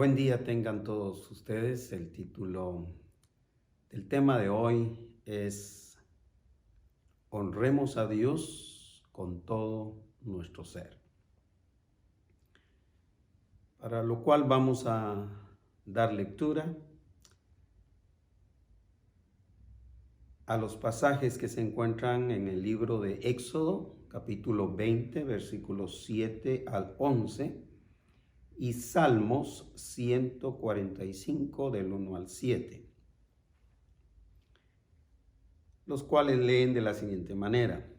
Buen día tengan todos ustedes. El título del tema de hoy es Honremos a Dios con todo nuestro ser. Para lo cual vamos a dar lectura a los pasajes que se encuentran en el libro de Éxodo, capítulo 20, versículos 7 al 11, y Salmos 145 del 1 al 7, los cuales leen de la siguiente manera: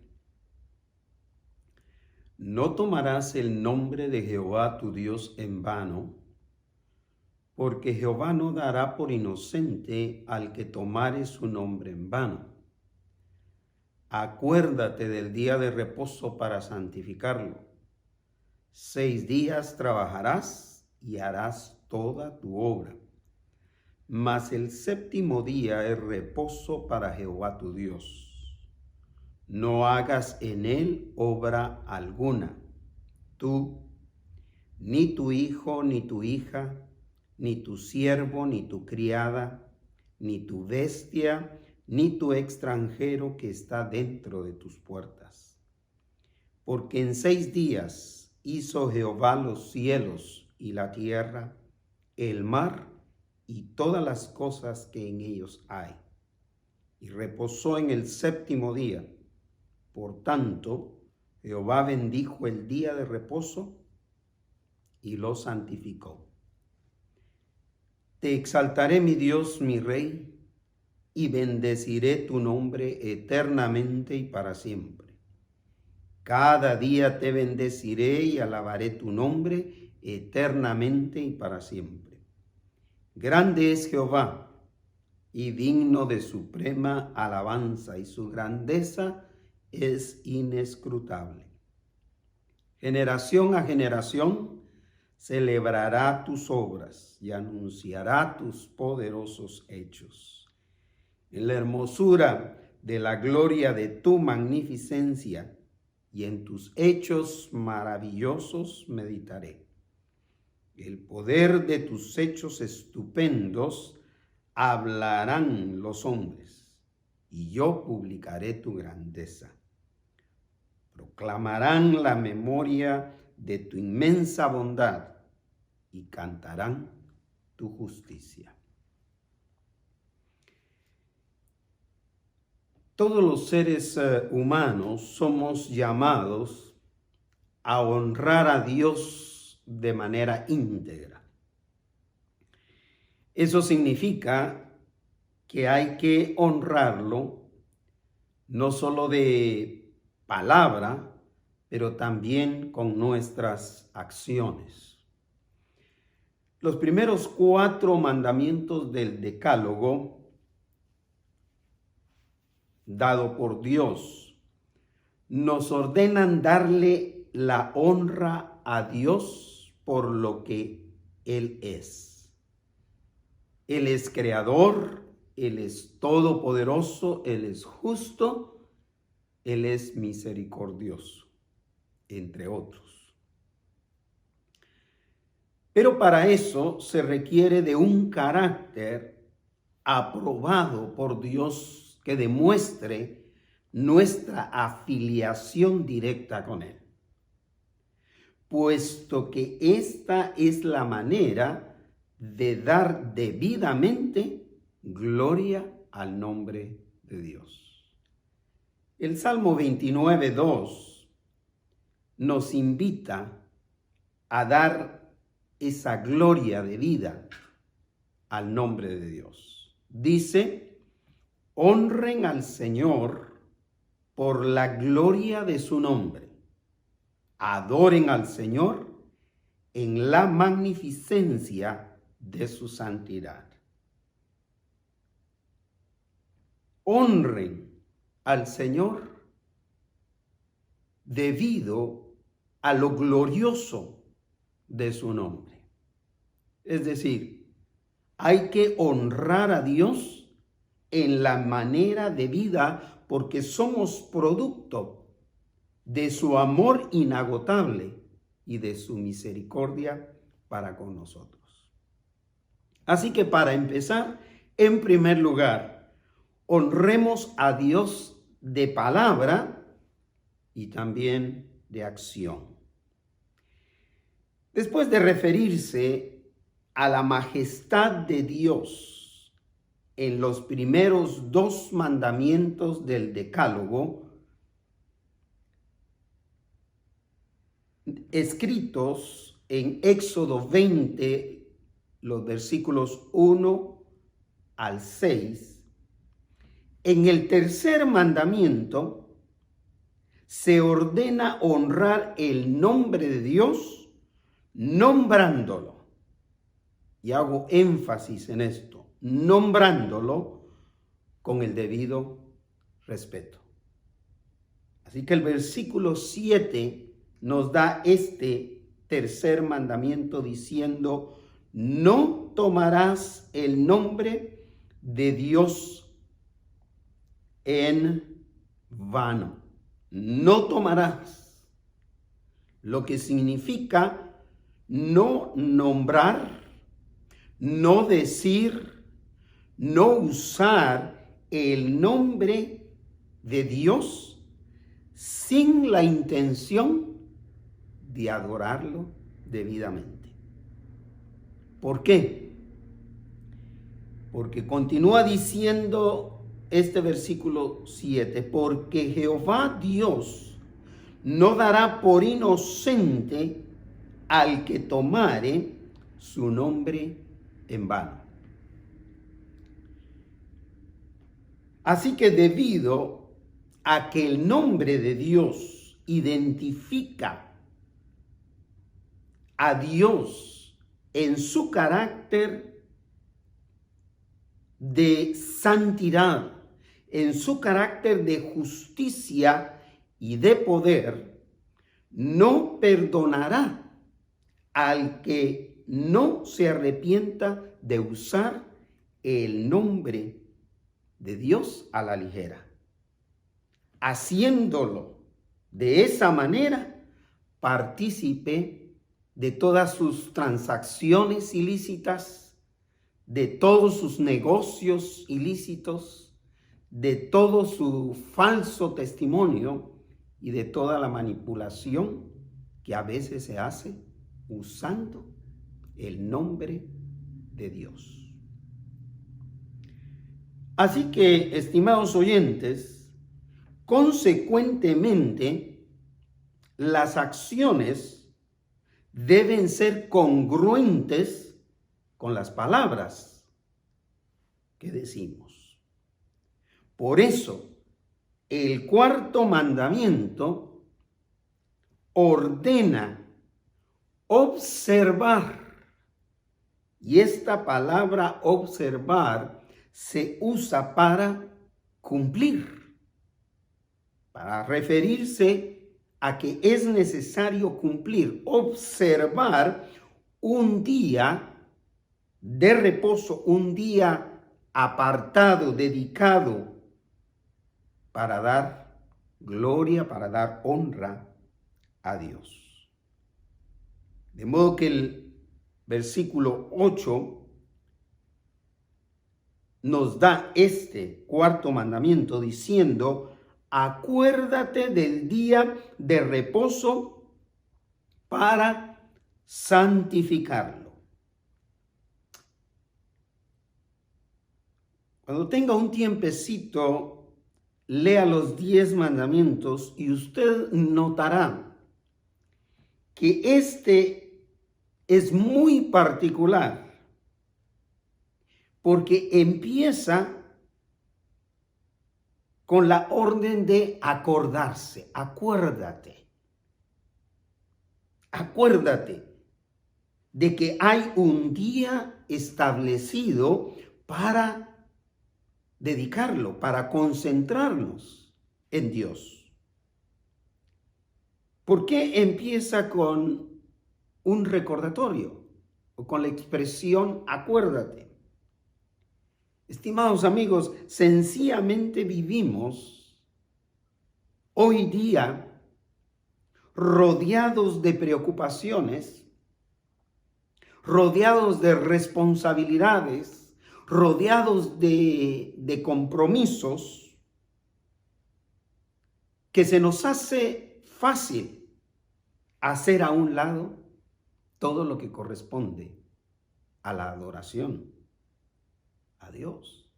No tomarás el nombre de Jehová tu Dios en vano, porque Jehová no dará por inocente al que tomare su nombre en vano. Acuérdate del día de reposo para santificarlo. 6 días trabajarás y harás toda tu obra, mas el séptimo día es reposo para Jehová tu Dios. No hagas en él obra alguna, tú, ni tu hijo, ni tu hija, ni tu siervo, ni tu criada, ni tu bestia, ni tu extranjero que está dentro de tus puertas. Porque en 6 días hizo Jehová los cielos y la tierra, el mar y todas las cosas que en ellos hay, y reposó en el séptimo día. Por tanto, Jehová bendijo el día de reposo y lo santificó. Te exaltaré, mi Dios, mi Rey, y bendeciré tu nombre eternamente y para siempre. Cada día te bendeciré y alabaré tu nombre eternamente y para siempre. Grande es Jehová y digno de suprema alabanza, y su grandeza es inescrutable. Generación a generación celebrará tus obras y anunciará tus poderosos hechos. En la hermosura de la gloria de tu magnificencia y en tus hechos maravillosos meditaré. El poder de tus hechos estupendos hablarán los hombres, y yo publicaré tu grandeza. Proclamarán la memoria de tu inmensa bondad y cantarán tu justicia. Todos los seres humanos somos llamados a honrar a Dios de manera íntegra. Eso significa que hay que honrarlo no solo de palabra, pero también con nuestras acciones. Los primeros 4 mandamientos del Decálogo dado por Dios nos ordenan darle la honra a Dios por lo que Él es. Él es creador, Él es todopoderoso, Él es justo, Él es misericordioso, entre otros. Pero para eso se requiere de un carácter aprobado por Dios que demuestre nuestra afiliación directa con Él, puesto que esta es la manera de dar debidamente gloria al nombre de Dios. El Salmo 29:2 nos invita a dar esa gloria debida al nombre de Dios. Dice: honren al Señor por la gloria de su nombre. Adoren al Señor en la magnificencia de su santidad. Honren al Señor debido a lo glorioso de su nombre. Es decir, hay que honrar a Dios en la manera de vida, porque somos producto de su amor inagotable y de su misericordia para con nosotros. Así que para empezar, en primer lugar, honremos a Dios de palabra y también de acción. Después de referirse a la majestad de Dios en los primeros 2 mandamientos del Decálogo, escritos en Éxodo 20, los versículos 1 al 6, en el tercer mandamiento se ordena honrar el nombre de Dios nombrándolo. Y hago énfasis en esto, nombrándolo con el debido respeto. Así que el versículo 7 nos da este tercer mandamiento diciendo: no tomarás el nombre de Dios en vano. No tomarás, lo que significa no nombrar, no decir, no usar el nombre de Dios sin la intención de adorarlo debidamente. ¿Por qué? Porque continúa diciendo este versículo 7, porque Jehová Dios no dará por inocente al que tomare su nombre en vano. Así que debido a que el nombre de Dios identifica a Dios en su carácter de santidad, en su carácter de justicia y de poder, no perdonará al que no se arrepienta de usar el nombre de Dios a la ligera. Haciéndolo de esa manera, partícipe de todas sus transacciones ilícitas, de todos sus negocios ilícitos, de todo su falso testimonio y de toda la manipulación que a veces se hace usando el nombre de Dios. Así que, estimados oyentes, consecuentemente, las acciones deben ser congruentes con las palabras que decimos. Por eso, el cuarto mandamiento ordena observar, y esta palabra observar se usa para cumplir, para referirse a que es necesario cumplir, observar un día de reposo, un día apartado, dedicado para dar gloria, para dar honra a Dios. De modo que el versículo 8 nos da este cuarto mandamiento diciendo: acuérdate del día de reposo para santificarlo. Cuando tenga un tiempecito, lea los 10 mandamientos y usted notará que este es muy particular porque empieza con la orden de acordarse. Acuérdate. Acuérdate de que hay un día establecido para dedicarlo, para concentrarnos en Dios. ¿Por qué empieza con un recordatorio o con la expresión acuérdate? Estimados amigos, sencillamente vivimos hoy día rodeados de preocupaciones, rodeados de responsabilidades, rodeados de compromisos, que se nos hace fácil hacer a un lado todo lo que corresponde a la adoración a Dios.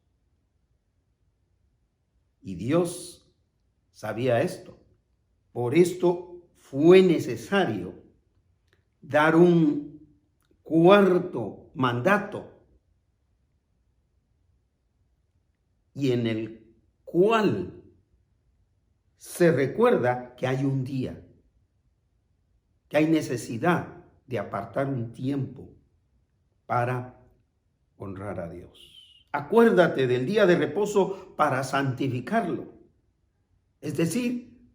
Y Dios sabía esto. Por esto fue necesario dar un cuarto mandato, y en el cual se recuerda que hay un día, que hay necesidad de apartar un tiempo para honrar a Dios. Acuérdate del día de reposo para santificarlo, es decir,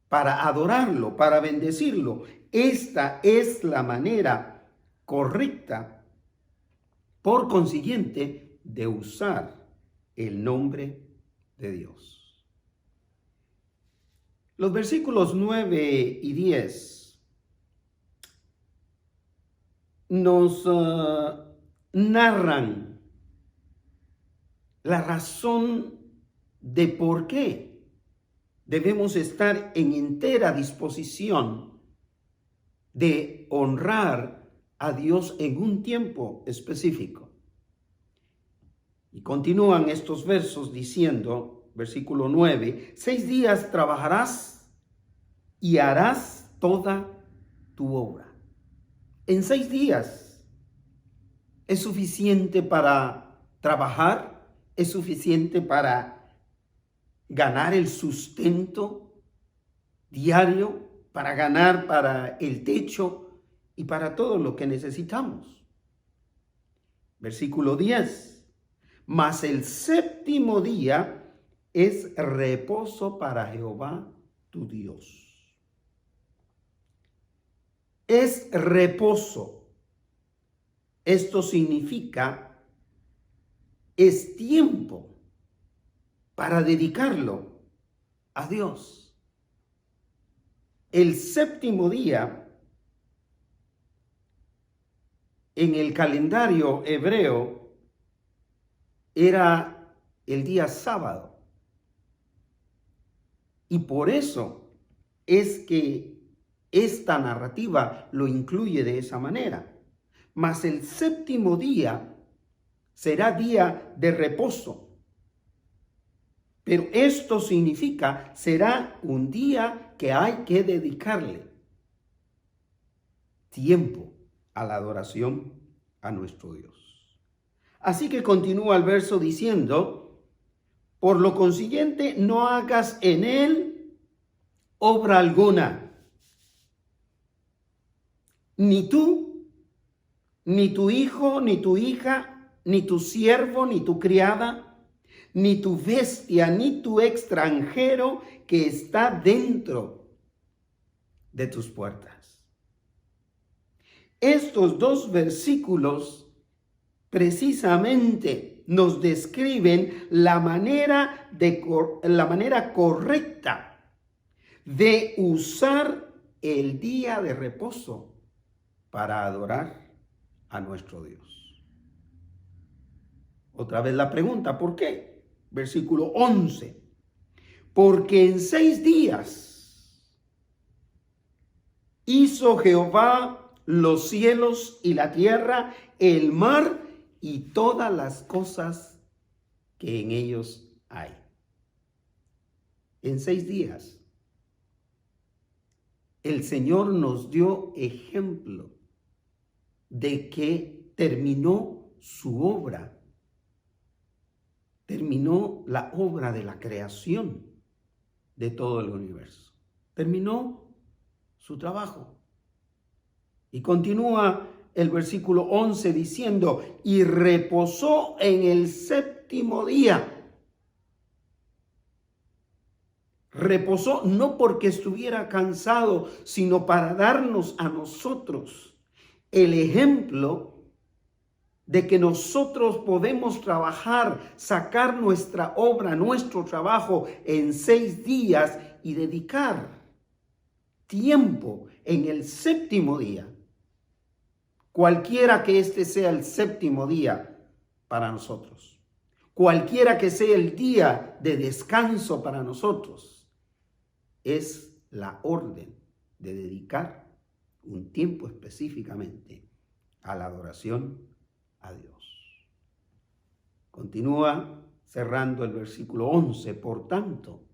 para adorarlo, para bendecirlo. Esta es la manera correcta, por consiguiente, de usar el nombre de Dios. Los versículos 9 y 10 nos narran la razón de por qué debemos estar en entera disposición de honrar a Dios en un tiempo específico. Y continúan estos versos diciendo, versículo 9, 6 días trabajarás y harás toda tu obra. En 6 días es suficiente para trabajar, es suficiente para ganar el sustento diario, para ganar para el techo y para todo lo que necesitamos. Versículo 10. Mas el séptimo día es reposo para Jehová tu Dios. Es reposo. Esto significa es tiempo para dedicarlo a Dios. El séptimo día en el calendario hebreo era el día sábado. Y por eso es que esta narrativa lo incluye de esa manera. Mas el séptimo día será día de reposo. Pero esto significa, será un día que hay que dedicarle tiempo a la adoración a nuestro Dios. Así que continúa el verso diciendo, por lo consiguiente, no hagas en él obra alguna, ni tú, ni tu hijo, ni tu hija, ni tu siervo, ni tu criada, ni tu bestia, ni tu extranjero que está dentro de tus puertas. Estos dos versículos precisamente nos describen la manera correcta de usar el día de reposo para adorar a nuestro Dios. Otra vez la pregunta, ¿por qué? Versículo 11. Porque en 6 días hizo Jehová los cielos y la tierra, el mar y todas las cosas que en ellos hay. En 6 días el Señor nos dio ejemplo de que terminó su obra. Terminó la obra de la creación de todo el universo. Terminó su trabajo. Y continúa el versículo 11 diciendo, y reposó en el séptimo día. Reposó no porque estuviera cansado, sino para darnos a nosotros el ejemplo de que nosotros podemos trabajar, sacar nuestra obra, nuestro trabajo en 6 días y dedicar tiempo en el séptimo día, cualquiera que este sea el séptimo día para nosotros, cualquiera que sea el día de descanso para nosotros, es la orden de dedicar un tiempo específicamente a la adoración a Dios. Continúa cerrando el versículo 11. Por tanto,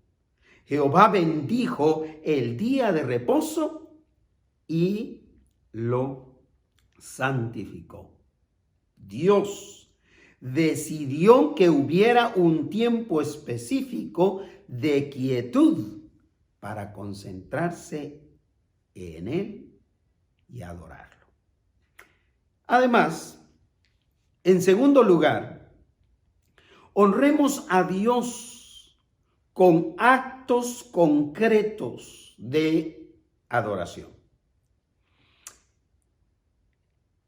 Jehová bendijo el día de reposo y lo santificó. Dios decidió que hubiera un tiempo específico de quietud para concentrarse en Él y adorarlo. Además, en segundo lugar, honremos a Dios con actos concretos de adoración.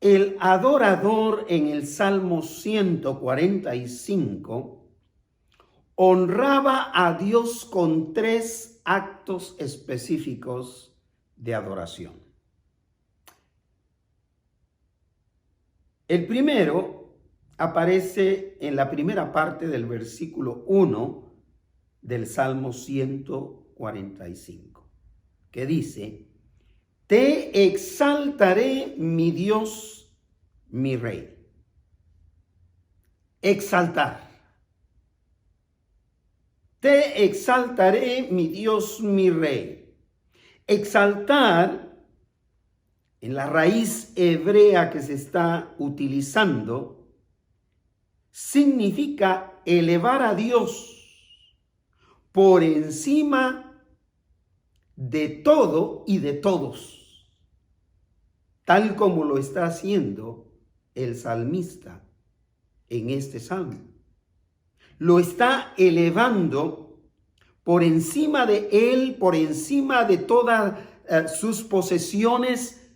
El adorador en el Salmo 145 honraba a Dios con 3 actos específicos de adoración. El primero aparece en la primera parte del versículo 1 del Salmo 145, que dice: Te exaltaré, mi Dios, mi Rey. Exaltar. Te exaltaré, mi Dios, mi Rey. Exaltar, en la raíz hebrea que se está utilizando, significa elevar a Dios por encima de todo y de todos, tal como lo está haciendo el salmista en este salmo. Lo está elevando por encima de él, por encima de todas sus posesiones,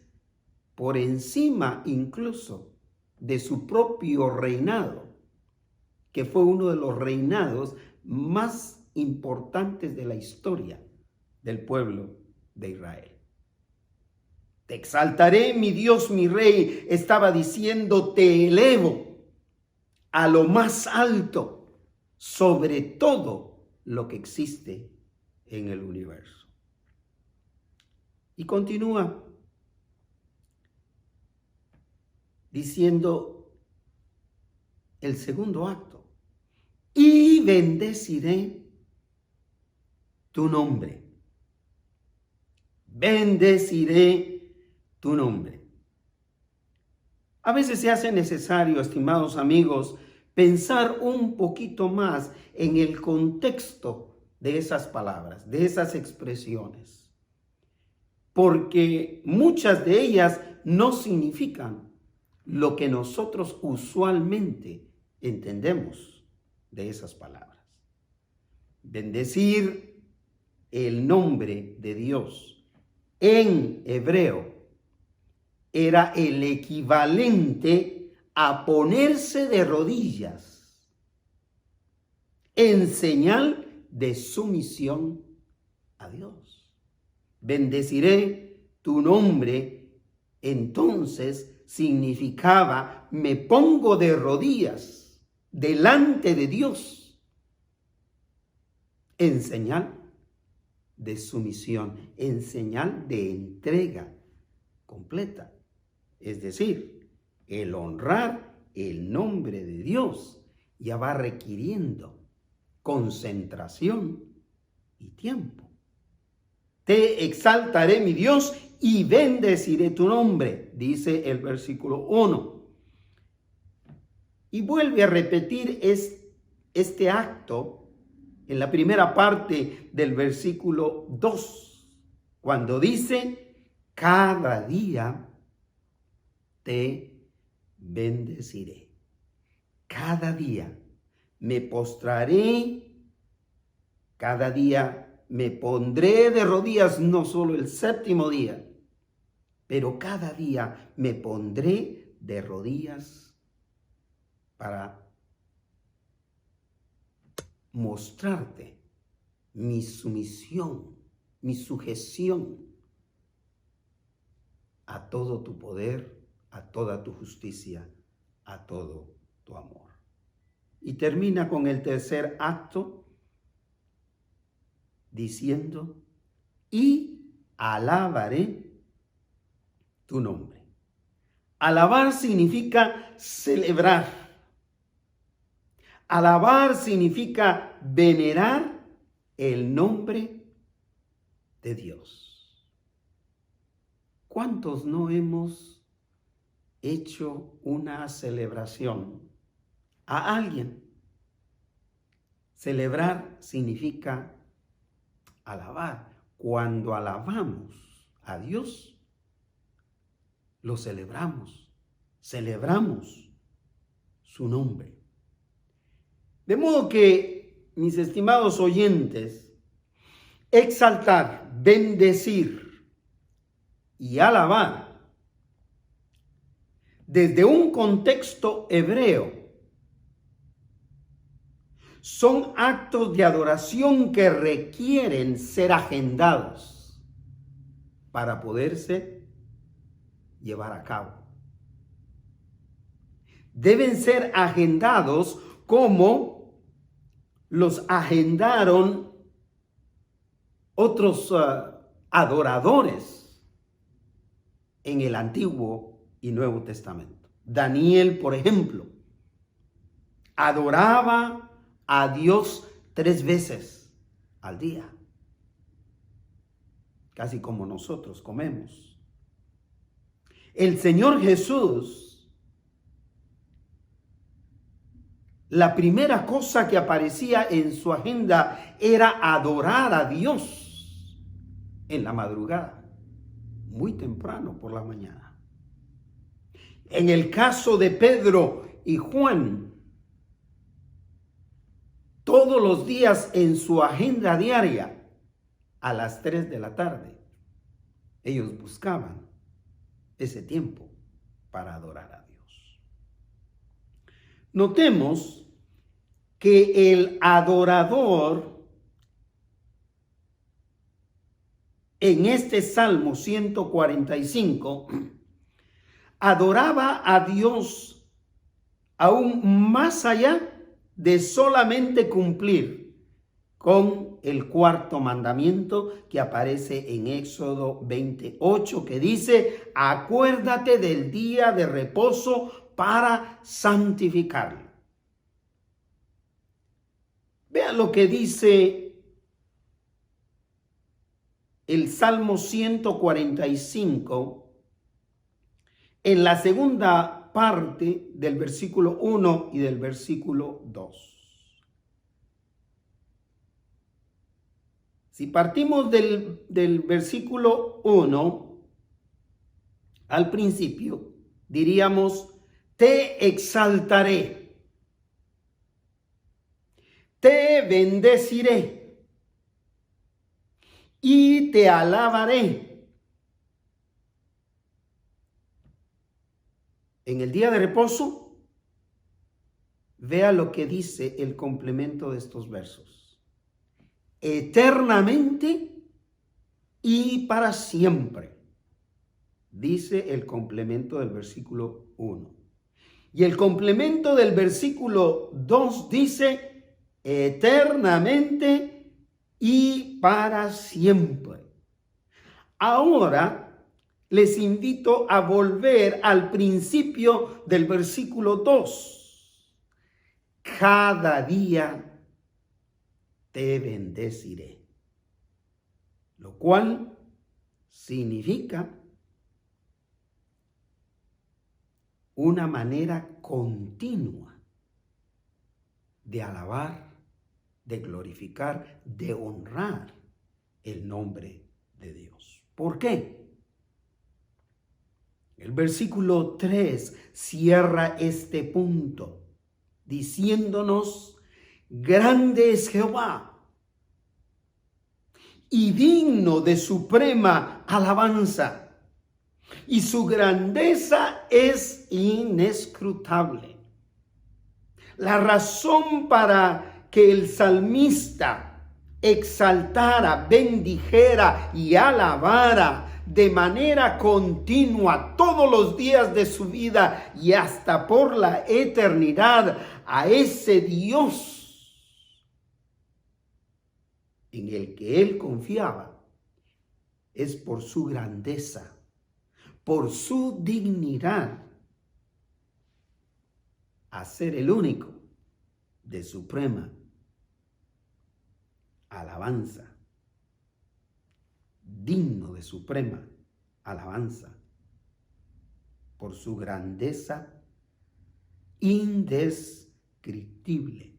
por encima incluso de su propio reinado, que fue uno de los reinados más importantes de la historia del pueblo de Israel. Te exaltaré, mi Dios, mi Rey. Estaba diciendo, te elevo a lo más alto sobre todo lo que existe en el universo. Y continúa diciendo el segundo acto: y bendeciré tu nombre. Bendeciré tu nombre. A veces se hace necesario, estimados amigos, pensar un poquito más en el contexto de esas palabras, de esas expresiones, porque muchas de ellas no significan lo que nosotros usualmente entendemos de esas palabras. Bendecir el nombre de Dios en hebreo era el equivalente a ponerse de rodillas en señal de sumisión a Dios. Bendeciré tu nombre, entonces significaba: me pongo de rodillas delante de Dios en señal de sumisión, en señal de entrega completa. Es decir, el honrar el nombre de Dios ya va requiriendo concentración y tiempo. Te exaltaré, mi Dios, y bendeciré tu nombre, dice el versículo 1. Y vuelve a repetir este acto en la primera parte del versículo 2, cuando dice: cada día te bendeciré. Cada día me postraré, cada día me pondré de rodillas, no solo el séptimo día, pero cada día me pondré de rodillas para mostrarte mi sumisión, mi sujeción a todo tu poder, a toda tu justicia, a todo tu amor. Y termina con el tercer acto diciendo, y alabaré tu nombre. Alabar significa celebrar. Alabar significa venerar el nombre de Dios. ¿Cuántos no hemos hecho una celebración a alguien? Celebrar significa alabar. Cuando alabamos a Dios, lo celebramos su nombre. De modo que, mis estimados oyentes, exaltar, bendecir y alabar desde un contexto hebreo son actos de adoración que requieren ser agendados para poderse llevar a cabo. Deben ser agendados como los agendaron otros adoradores en el Antiguo y Nuevo Testamento. Daniel, por ejemplo, adoraba a Dios 3 veces al día, casi como nosotros comemos. El Señor Jesús, la primera cosa que aparecía en su agenda era adorar a Dios en la madrugada, muy temprano por la mañana. En el caso de Pedro y Juan, todos los días en su agenda diaria, a las 3 de la tarde, ellos buscaban ese tiempo para adorar a Dios. Notemos que el adorador en este Salmo 145 adoraba a Dios aún más allá de solamente cumplir con el 4º mandamiento que aparece en Éxodo 28, que dice: acuérdate del día de reposo para santificarlo. Vean lo que dice el Salmo 145 en la segunda parte del versículo 1 y del versículo 2. Si partimos del versículo 1 al principio, diríamos: te exaltaré, te bendeciré y te alabaré. En el día de reposo, vea lo que dice el complemento de estos versos: eternamente y para siempre, dice el complemento del versículo 1. Y el complemento del versículo 2 dice: eternamente y para siempre. Ahora les invito a volver al principio del versículo 2. Cada día te bendeciré. Lo cual significa una manera continua de alabar, de glorificar, de honrar el nombre de Dios. ¿Por qué? El versículo 3 cierra este punto diciéndonos: grande es Jehová y digno de suprema alabanza, y su grandeza es inescrutable. La razón para que el salmista exaltara, bendijera y alabara de manera continua todos los días de su vida y hasta por la eternidad a ese Dios en el que él confiaba, es por su grandeza, por su dignidad, a ser el único de suprema alabanza, digno de suprema alabanza, por su grandeza indescriptible.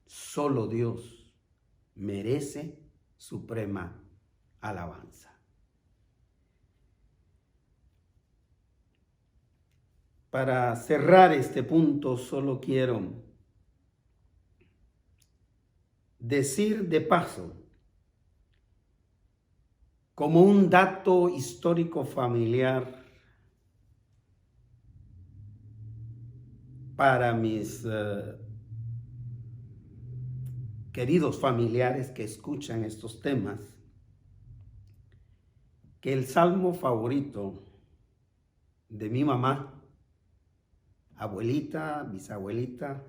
Solo Dios merece suprema alabanza. Para cerrar este punto, solo quiero decir de paso, como un dato histórico familiar para mis queridos familiares que escuchan estos temas, que el salmo favorito de mi mamá, abuelita, bisabuelita,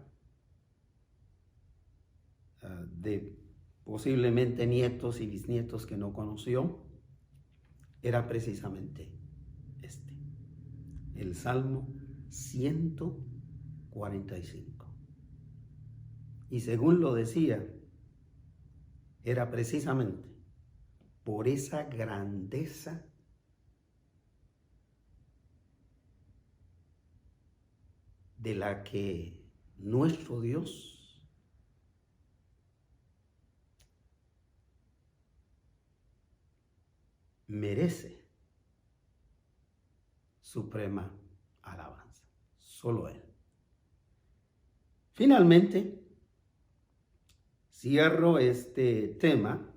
de posiblemente nietos y bisnietos que no conoció, era precisamente este, el Salmo 145. Y según lo decía, era precisamente por esa grandeza de la que nuestro Dios merece suprema alabanza. Solo Él. Finalmente, cierro este tema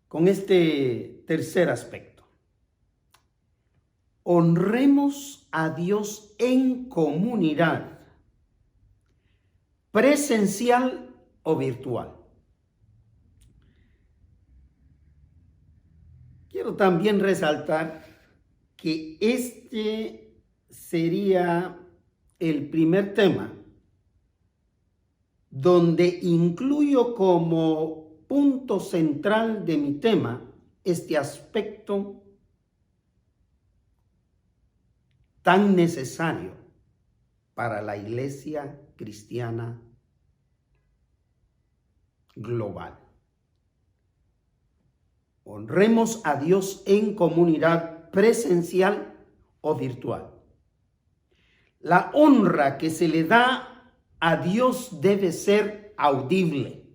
con este tercer aspecto. Honremos a Dios en comunidad, presencial o virtual. Quiero también resaltar que este sería el primer tema donde incluyo como punto central de mi tema este aspecto tan necesario para la iglesia cristiana global. Honremos a Dios en comunidad presencial o virtual. La honra que se le da a Dios debe ser audible.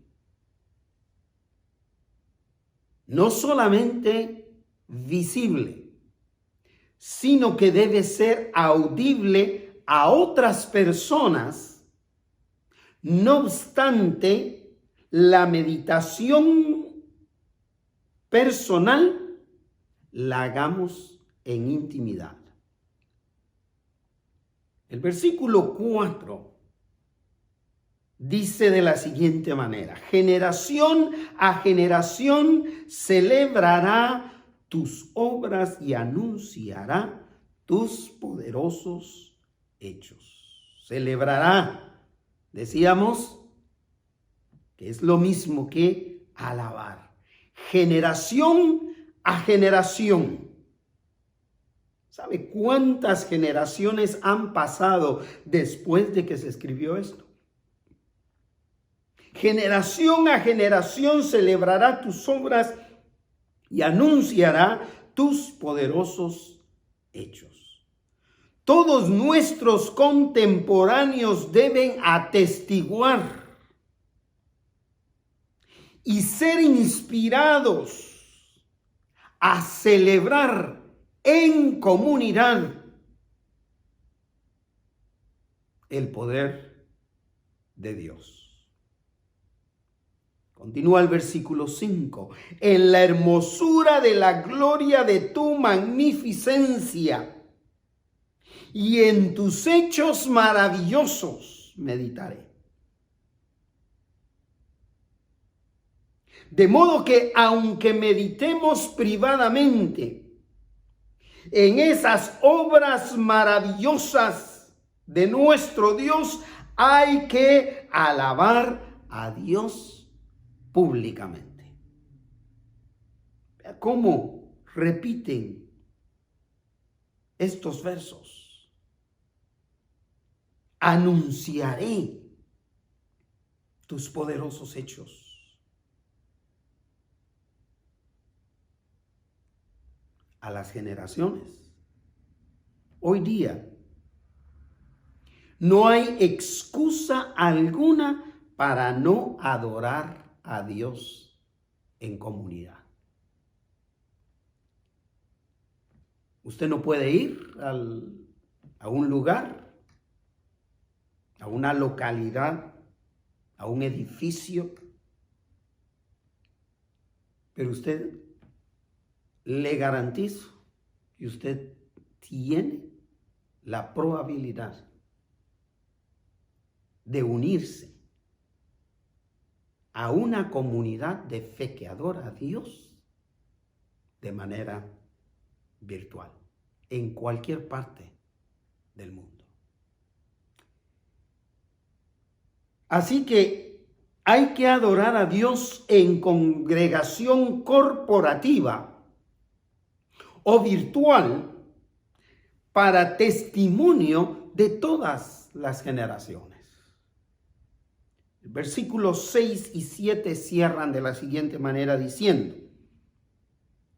No solamente visible, sino que debe ser audible a otras personas. No obstante, la meditación personal la hagamos en intimidad. El versículo 4 dice de la siguiente manera: generación a generación celebrará tus obras y anunciará tus poderosos hechos. Celebrará, decíamos, que es lo mismo que alabar. Generación a generación. ¿Sabe cuántas generaciones han pasado después de que se escribió esto? Generación a generación celebrará tus obras y anunciará tus poderosos hechos. Todos nuestros contemporáneos deben atestiguar y ser inspirados a celebrar en comunidad el poder de Dios. Continúa el versículo 5. En la hermosura de la gloria de tu magnificencia y en tus hechos maravillosos meditaré. De modo que aunque meditemos privadamente en esas obras maravillosas de nuestro Dios, hay que alabar a Dios públicamente. Vea cómo repiten estos versos. Anunciaré tus poderosos hechos. A las generaciones. Hoy día no hay excusa alguna para no adorar a Dios en comunidad. Usted no puede ir a un lugar, a una localidad, a un edificio, pero usted le garantizo que usted tiene la probabilidad de unirse a una comunidad de fe que adora a Dios de manera virtual, en cualquier parte del mundo. Así que hay que adorar a Dios en congregación corporativa o virtual para testimonio de todas las generaciones. Versículos 6 y 7 cierran de la siguiente manera diciendo: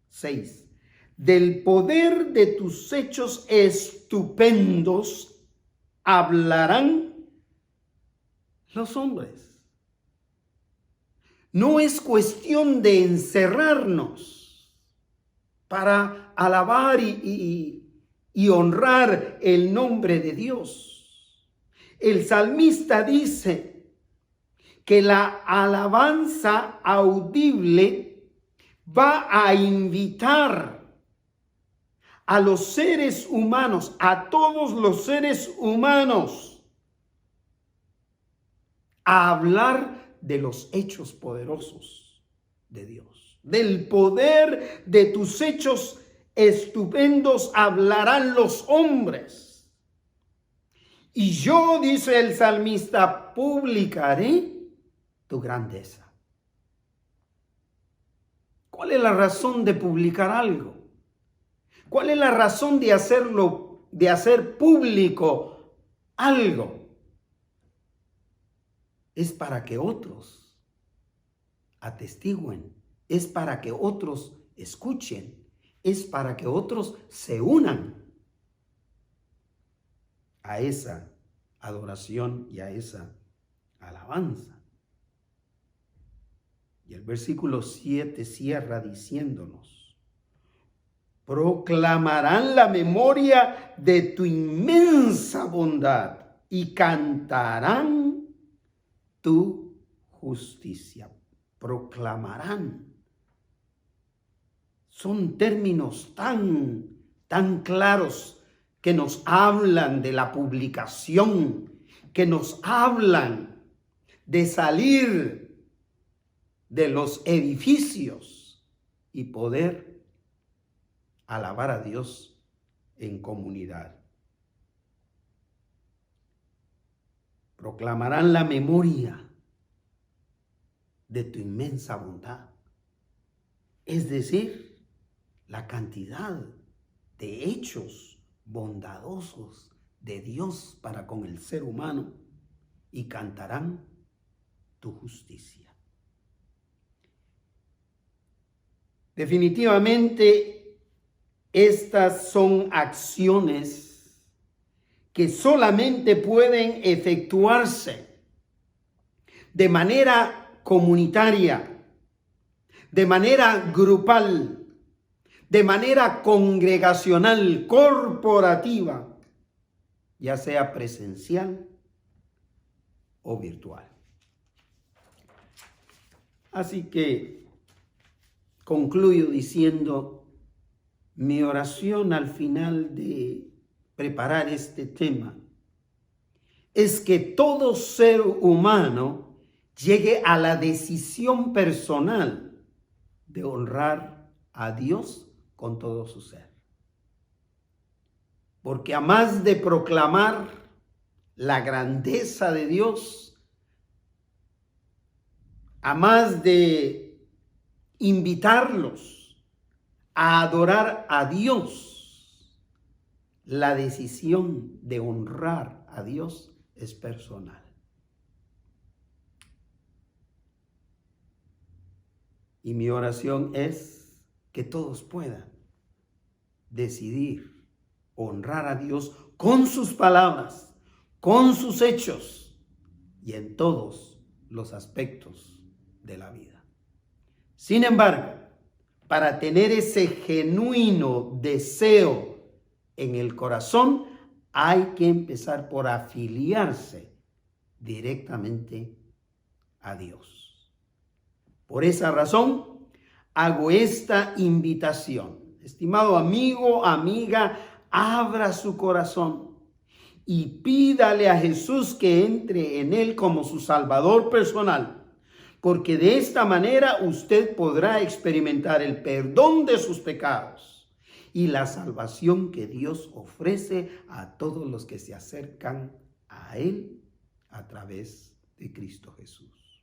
6. Del poder de tus hechos estupendos hablarán los hombres. No es cuestión de encerrarnos para alabar y honrar el nombre de Dios. El salmista dice que la alabanza audible va a invitar a los seres humanos, a todos los seres humanos, a hablar de los hechos poderosos de Dios. Del poder de tus hechos estupendos hablarán los hombres. Y yo, dice el salmista, publicaré tu grandeza. ¿Cuál es la razón de publicar algo? ¿Cuál es la razón de hacerlo, de hacer público algo? Es para que otros atestiguen, es para que otros escuchen, es para que otros se unan a esa adoración y a esa alabanza. Y el versículo 7 cierra diciéndonos: proclamarán la memoria de tu inmensa bondad y cantarán tu justicia. Proclamarán. Son términos tan claros que nos hablan de la publicación, que nos hablan de salir de los edificios y poder alabar a Dios en comunidad. Proclamarán la memoria de tu inmensa bondad, es decir, la cantidad de hechos bondadosos de Dios para con el ser humano, y cantarán tu justicia. Definitivamente, estas son acciones que solamente pueden efectuarse de manera comunitaria, de manera grupal, de manera congregacional, corporativa, ya sea presencial o virtual. Así que concluyo diciendo, mi oración al final de preparar este tema es que todo ser humano llegue a la decisión personal de honrar a Dios con todo su ser. Porque a más de proclamar la grandeza de Dios, a más de invitarlos a adorar a Dios, la decisión de honrar a Dios es personal. Y mi oración es que todos puedan decidir honrar a Dios con sus palabras, con sus hechos y en todos los aspectos de la vida. Sin embargo, para tener ese genuino deseo en el corazón, hay que empezar por afiliarse directamente a Dios. Por esa razón, hago esta invitación. Estimado amigo, amiga, abra su corazón y pídale a Jesús que entre en él como su Salvador personal, porque de esta manera usted podrá experimentar el perdón de sus pecados y la salvación que Dios ofrece a todos los que se acercan a él a través de Cristo Jesús.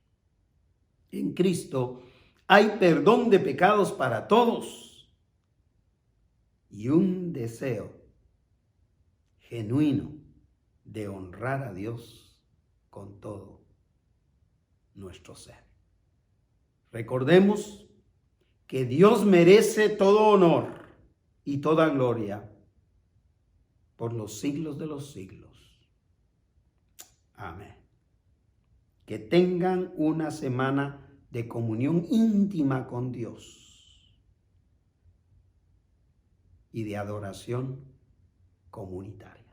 En Cristo hay perdón de pecados para todos y un deseo genuino de honrar a Dios con todo nuestro ser. Recordemos que Dios merece todo honor y toda gloria por los siglos de los siglos. Amén. Que tengan una semana de comunión íntima con Dios y de adoración comunitaria.